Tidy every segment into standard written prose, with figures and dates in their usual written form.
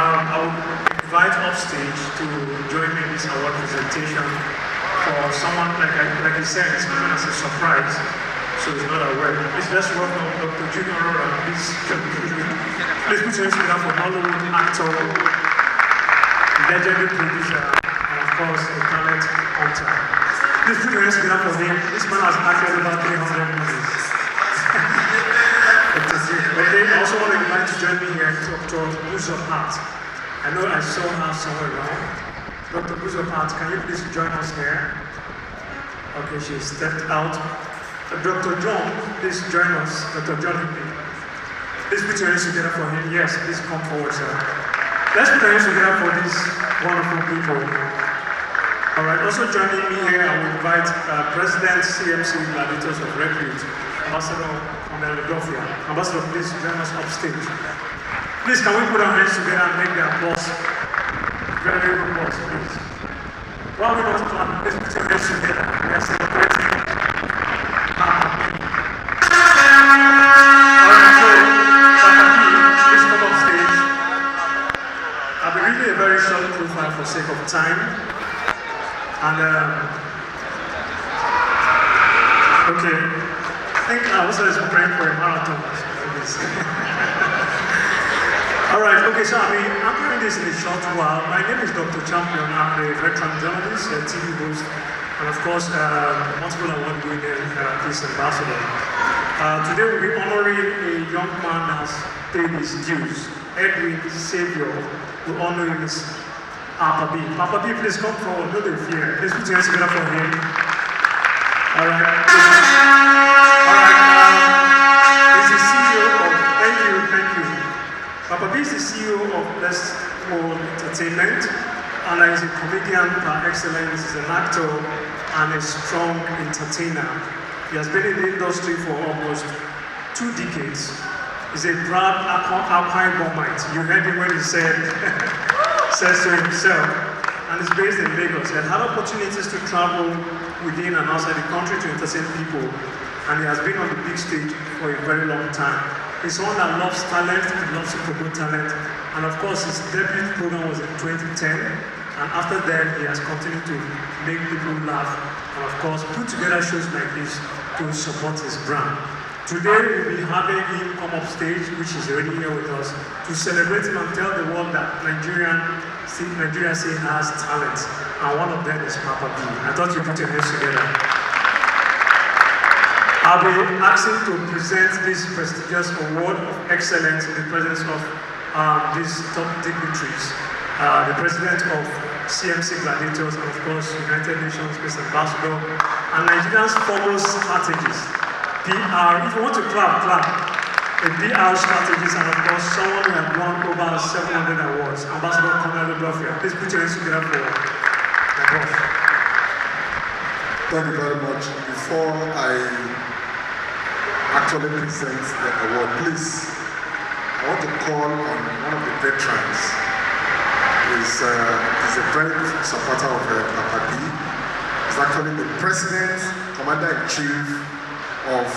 I will invite upstage to join me in this award presentation for someone, like I said, it's given as a surprise, so he's not aware. Please let's welcome Dr. Junior Rora. Please put your hands together for Hollywood actor, legendary producer, and of course, a talent hunter. Please put your hands together for him. This man has acted about 300 movies. Okay, I also want to invite you to join me here, Dr. Buzopat. I know I saw her somewhere around. Dr. Buzopat, can you please join us here? Okay, she stepped out. Dr. John, please join us. Dr. John, please put your hands together for him. Yes, please come forward, sir. Let's put our hands together for these wonderful people. All right, also joining me here, I will invite President CMC Gladiators of Recruit, Ambassador Philadelphia. Ambassador, please join us upstage. Please, can we put our hands together and make the applause? Very, very good applause, please. While we not clap, please put your hands together. We are celebrating PaPa. Alright, so PaPa, please come upstage. I'll be reading a very short profile for sake of time. And, okay. I think I was praying for a marathon. All right, okay, so I'm doing this in a short while. My name is Dr. Champion. I'm a veteran journalist, a TV host, and of course, multiple award-winning peace ambassador. Today we'll be honoring a young man that has paid his dues, Edwin Saviour. We honor him as PaPa. PaPa, please come forward, no fear. Please put your hands together for him. All right. He's the CEO of, thank you. PaPa is the CEO of Blessed World Entertainment, and he's a comedian par excellence, he's an actor, and a strong entertainer. He has been in the industry for almost 2 decades. He's a proud Alpine Bombite. You heard him when he says so himself, and he's based in Lagos. He had opportunities to travel within and outside the country to entertain people, and he has been on the big stage for a very long time. He's someone that loves talent, he loves to promote talent, and of course his debut program was in 2010, and after that he has continued to make people laugh, and of course put together shows like this to support his brand. Today we'll be having him come up stage, which is already here with us, to celebrate him and tell the world that Nigeria still has talent, and one of them is PaPa. I thought you put your hands together. I'll be asking to present this prestigious award of excellence in the presence of these top dignitaries, the president of CMC Gladiators, and of course United Nations Peace Ambassador, and Nigeria's foremost strategist, PR. If you want to clap. A PR strategist, and of course someone who has won over 700 awards, Ambassador Philadelphia. Please put your hands together for my boss. Thank you very much. Before I actually present the award, please, I want to call on one of the veterans. He's a very good supporter of PaPa. He's actually the president, commander-in-chief of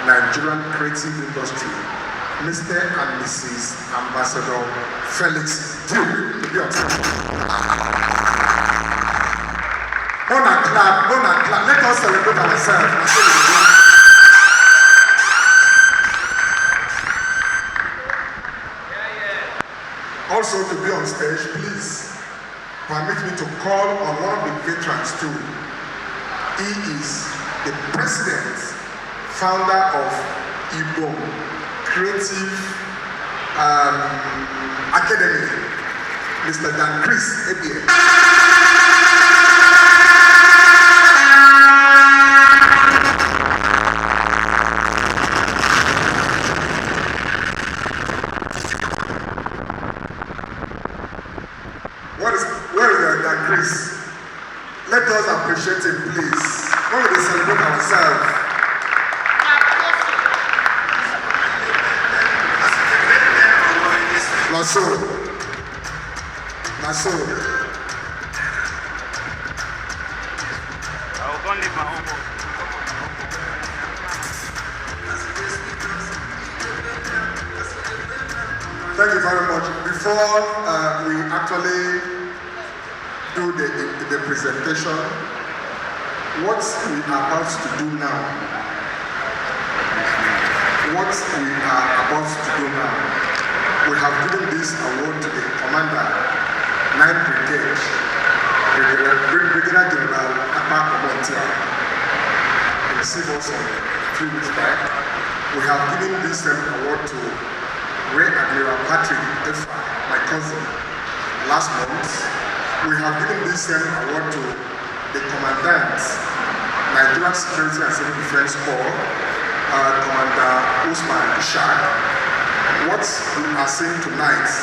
Nigerian creative industry, Mr. and Mrs. Ambassador Felix Duke, to be on stage. On a clap, let us celebrate ourselves. Also to be on stage, please permit me to call on one of the veterans too. He is the president, founder of Igbo Creative Academy, Mr. Dan Chris Ebie. Where is Dan Chris? Let us appreciate him, please. When we celebrate ourselves. Naso. Thank you very much. Before we actually do the presentation, what we are about to do now, we have given this award to the commander, 9th Brigade, Brigadier General PaPa. He received us 3 weeks back. We have given this award to Rear Admiral Patrick Efa, my cousin, last month. We have given this award to the Commandant, Nigerian Security and Civil Defense Corps, Commander Usman Ishaq. What we are saying tonight,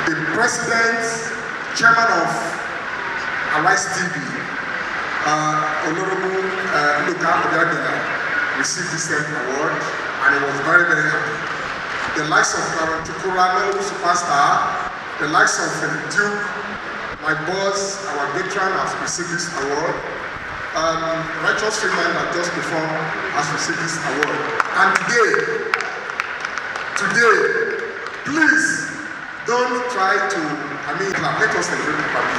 the President, Chairman of Arise TV, Honorable Luka Obiagela, received this award, and he was very, very happy. The likes of Chukura, Superstar, the likes of Duke, my boss, our veteran, has received this award. Righteous Freeman that just performed has received this award. And today, please don't try to, let us celebrate the party.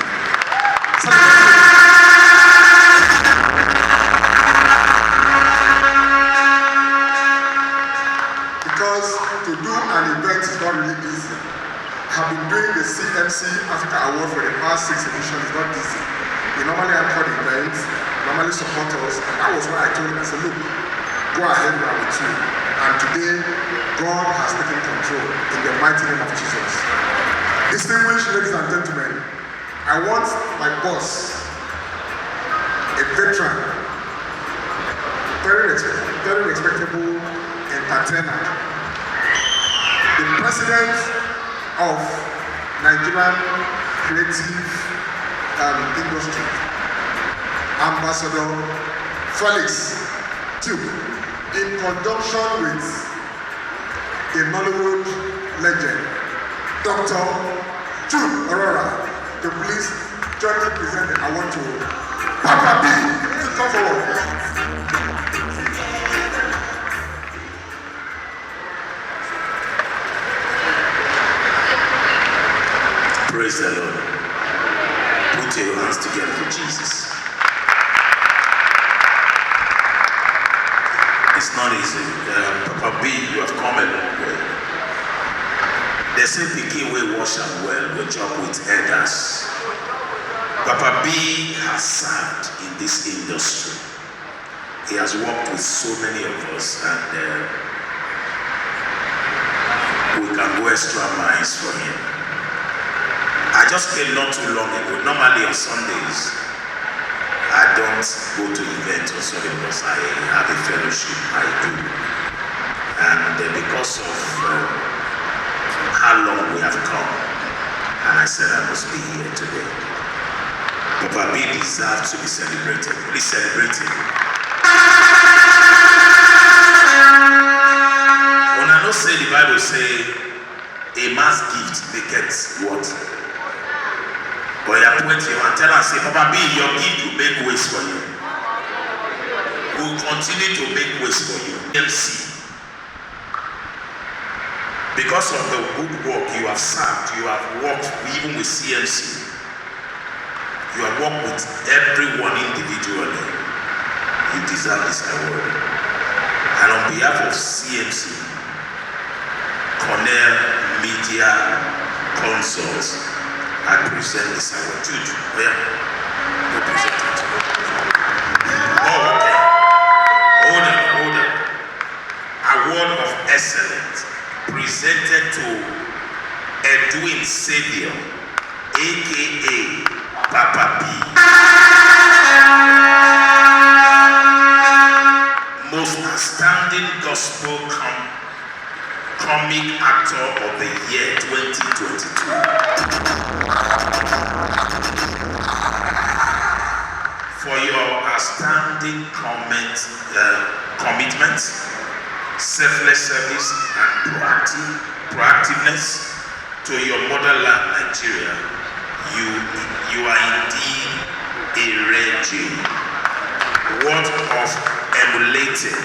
Because to do an event is not really easy. I have been doing the CMC Africa Award for the past 6 editions. It's not easy. We normally anchor the events, normally support us, and that was why I told him, I said, look, go ahead, we are with you. And today, God has taken control in the mighty name of Jesus. Distinguished ladies and gentlemen, I want my boss, a veteran, very respectable entertainer, the president of Nigerian creative industry, Ambassador Felix Duke, in conjunction with a Nollywood legend, Dr. Jude Aurora, to please jointly present the award to PaPa B. Please come forward. Praise the Lord. Put your hands together for Jesus. It's not easy. PaPa B, you have come a long way. They say pikin wey wash am well, we chop with elders. PaPa B has served in this industry. He has worked with so many of us, and we can go extra miles for him. I just came not too long ago. Normally on Sundays, I don't go to events or so because I have a fellowship I do. And because of how long we have come, and I said I must be here today. PaPa B deserves to be celebrated. Please celebrate him. When I don't say the Bible say, a man's gift maketh what? But you point you and tell us, say, PaPa B, your gift will make ways for you. We will continue to make ways for you. MC. Because of the good work you have served, you have worked even with CMC. You have worked with everyone individually. You deserve this award. And on behalf of CMC, Cornell Media Consults, I present this award. Jude, where? Go present it. Oh, okay. Hold on. Award of Excellence presented to Edwin Saviour, aka PaPa B. Most outstanding gospel comic actor of the year 2022. For your outstanding commitment, selfless service, and proactiveness to your motherland, Nigeria, you are indeed a rare gem. Worth of emulating.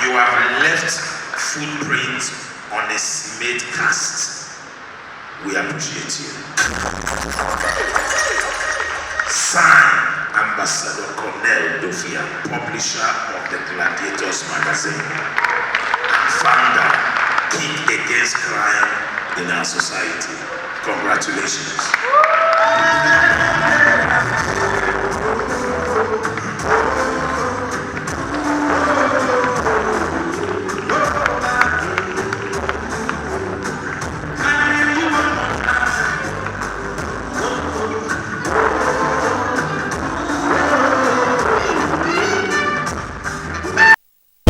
You have left footprints unestimate cast. We appreciate you. Sign Ambassador Cornel Dofia, publisher of the Gladiators magazine and founder Kick Against Crime in our society. Congratulations.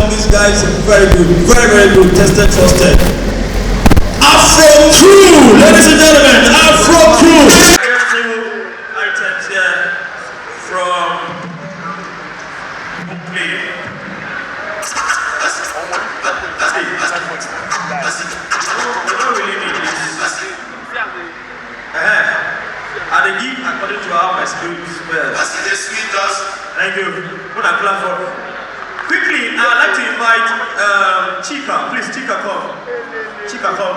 These guys are very good, tested, trusted. Afro Crew, ladies and gentlemen, Afro Crew. Two items here from Brooklyn. We don't really need this. And they give according to how my spirit smells. Thank you. Put a clap for. Quickly, I'd like to invite Chika. Please, Chika, come. Chika, come.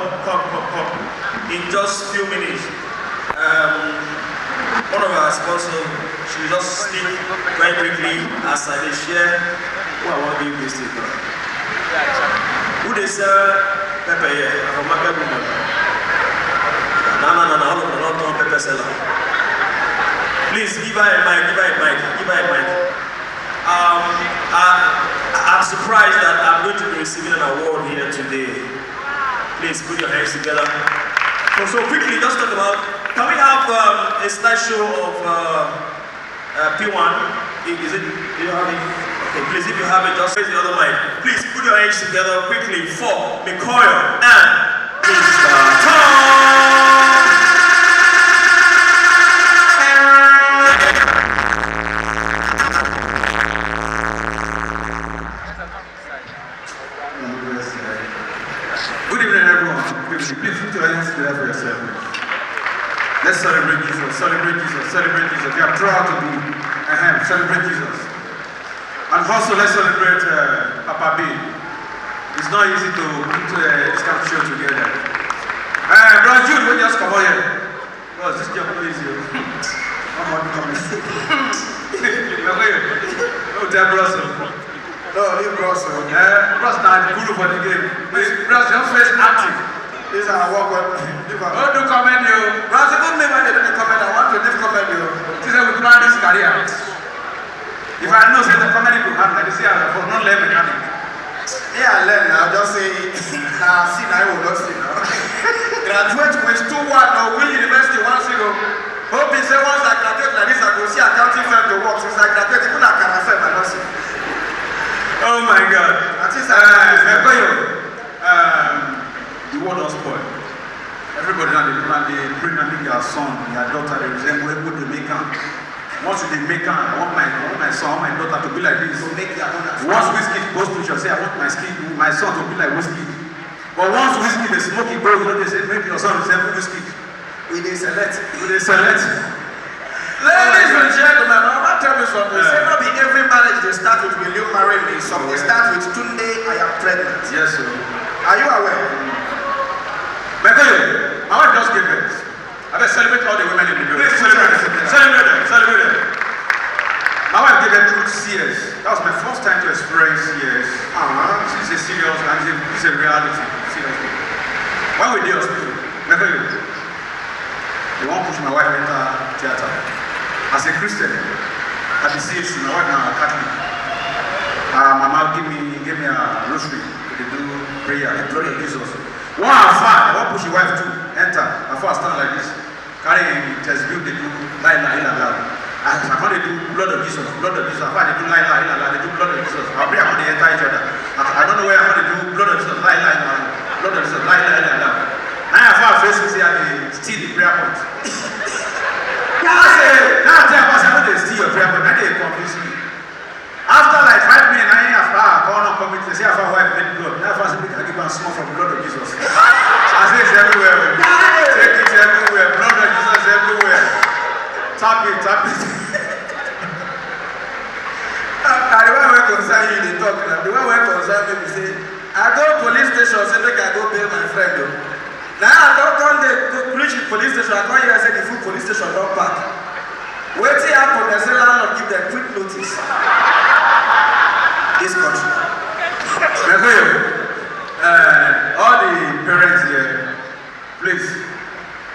In just a few minutes. One of our sponsors, she will just speak very quickly as I share who I want to give this to. Who they sell pepper here? I'm a market woman. No, all of them are not pepper seller. Please, give her a mic. I'm surprised that I'm going to be receiving an award here today. Please put your hands together. So quickly, just talk about, can we have a slideshow of P1? Is it, do you have it? Okay, please, if you have it, just raise the other mic. Please put your hands together quickly for Mikoyo and Mr. Tom. Good evening, everyone. Please put your hands together for yourself. Let's celebrate Jesus. We are proud to be celebrate Jesus. And also, let's celebrate PaPa B. It's not easy to put this kind of show together. Brother Jude, will you just come over here? Because this job is easy. I'm not coming. No, tell Brussels. No, leave Brussels. Brussels not good for the game. Brussels, your face active. This is our work with. Oh, do commend you. Brussels, even me when they don't comment, I want to leave comment you. This is we plan this career. If I know say the comedy could happen, I say I will not learn mechanic. Yeah, I learn now. Just say, see now, I will not see now. Graduate with 2-1 or Will University 1-0. Hope he say once I graduate like this, I go see accounting firm to work. Since I graduate, even I can affirm, I don't see. Oh my God. At least the world don't spoil. Everybody now they bring their son, their daughter, they resemble what they make them. Once they make them, I want my son, my daughter to be like this. to make their own. Once whiskey goes to church, say I want my son to be like whiskey. But once whiskey they smoke it goes, they say make your son resemble whiskey. We dey select. Ladies and gentlemen, I want to tell you something. Say not be every marriage they start with will you marry me? Some they start with Tunde, I am pregnant. yes, sir. Are you aware? But I want to just give it. I better celebrate all the women in the building. Celebrate them. My wife gave birth through CS. That was my first time to experience CS. It's a serious and it's a reality. Seriously. When we did hospital, they won't push my wife into theater. As a Christian, at the CHC, my wife now a Catholic. My mom gave me a rosary to do prayer, the blood of Jesus. One afar, I won't push your wife to enter. Afar I stand like this, carrying test build, they do la ilaha illallah. As I want to do blood of Jesus. Afar they do la ilaha illallah, they do blood of Jesus. I pray I want to enter each other. I don't know where I want to do blood of Jesus, la ilaha illallah, blood of Jesus, la ilaha illallah. Now afar face we see I steal the prayer point. Now tell us how they steal your prayer point, now they confuse me. After like 5 minutes, I call on committee, say after wife made blood. Now after I give a small from the blood of Jesus. I say it's everywhere. Take it everywhere. Blood of Jesus everywhere. Tap it. The way we concern you, they talk now. The way we concern me, we say, I go police station, say make I go bail my friend though. Now I don't go preach in police station. I come here and say the full police station don't park. Wait till happen, they say landlord give them quick notice. This country. All the parents here, please,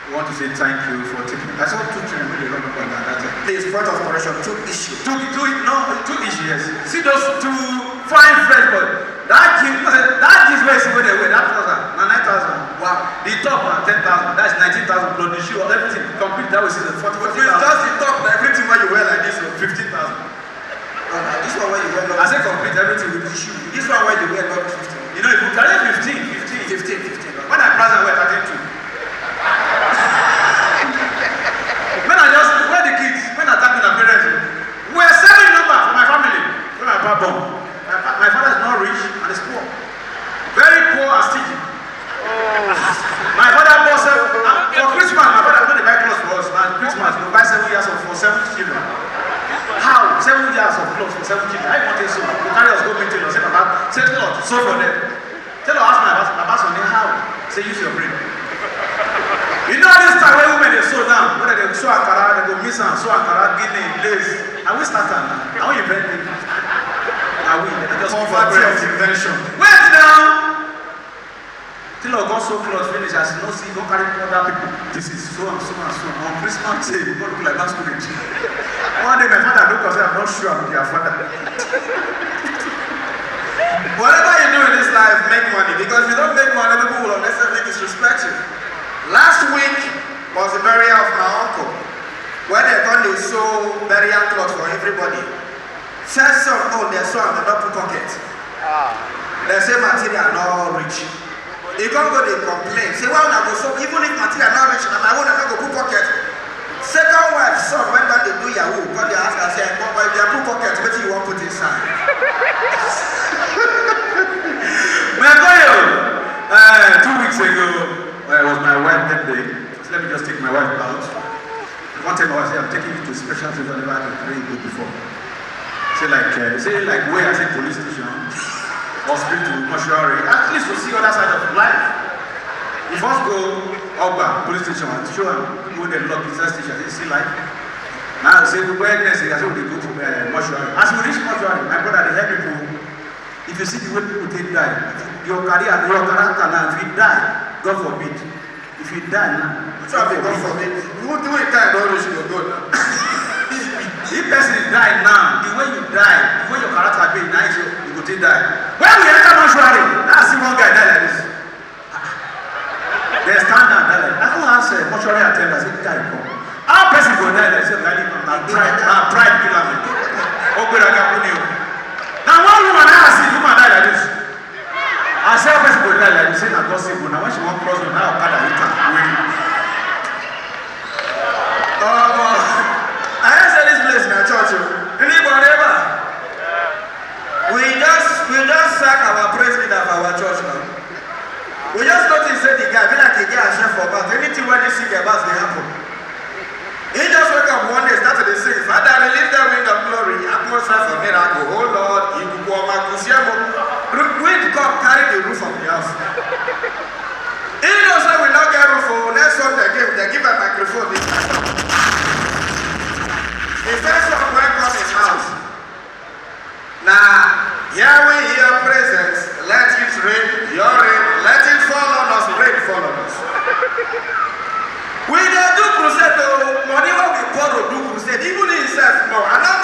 we want to say thank you for taking. I saw 2 children really run up on that. Please, point of correction, 2 issues. 2 issues, yes. See those 2 fine friends, but that is where it's going away. That was now 9,000. Wow. The top now 10,000. That's 19,000 plus the shoe, everything complete. That was the 40,000. Just the top, everything where you wear like this, 15,000. This one where you wear not. I say complete everything with the shoe. This one where you wear not 15. You know, if you carry 15. When I price I wear 32. When the kids, when I talk to the parents, we're selling number for my family. When my papa born. My father is not rich and is poor. Very poor and stingy. My father bought for Christmas, my father is going to buy clothes for us. And Christmas, we buy 7 years for 7 children. How? 7 years of clothes for 7 children. I want to so. You carry us go meeting us. Say, Baba, say, Lord, so for them. Tell us, ask my boss on there how. Say, use your brain. You know this time when women they sew down, whether they sew Ankara, they go miss and sew Ankara, Guinea, lace. And we start now. Now we invent it. Now we just poverty of invention. Wait now! Till I got so close, finish, I said, no, see, don't carry other people. This is so and so and so. On Christmas Day, we go look like masculine. One day my father looked and said, I'm not sure I'm your father. Whatever you do in this life, make money. Because if you don't make money, people will unnecessarily disrespect you. Last week was the burial of my uncle, where they come to sew burial clothes for everybody. First son, oh, they sew and they don't put pocket. They say material not rich. They can't go, they complain. Say, well, I go sew, even if material not rich, and my own, I not go put pocket. Second wife, son, when they do Yahoo, because they ask and say, but if they put pocket, what do you want to put inside? My 2 weeks ago, it was my wife's birthday. So let me just take my wife out. One time I was saying, I'm taking you to a special place I never had to pray good before. Say like where I say police station, hospital, mortuary, at least to see other side of life. You first go Ogba police station and show them when they lock inside station, they see life. Now I say where next I say they go to mortuary. As we reach mortuary, my brother they help people. If you see the way people take die, your career and your character now, if you die, God forbid. If you die now, God forbid. You won't do it time, don't reach your God now. If person die now, the way you die, the way your character be, now you go to die. When we enter mortuary, now see one guy die like this. They stand down, die like I don't ask mortuary attendant, I say, guy come. How person go die like this? My pride kill me. Now one woman I see, woman die like this. I say a person go die like this, say na gossip, now when she won't cross me, now Okada hit her. I ain't say this place in a church. Anybody ever? We just sack our praise leader for our church now. We just notice that the guy, be like a guy a chef for bath. Anything when they sing about they happen. He just wake up one day, started to sing, Father, release the wind of glory, atmosphere for miracle. Oh Lord, wind come carry the roof of the house. He knows that we not get roof for next Sunday they give a microphone. The first one went from his house. Now, here we hear presence, let it rain, your rain, let it fall on us, rain fall on us. We don't do crusade, money when we borrow do crusade, even himself, no. And now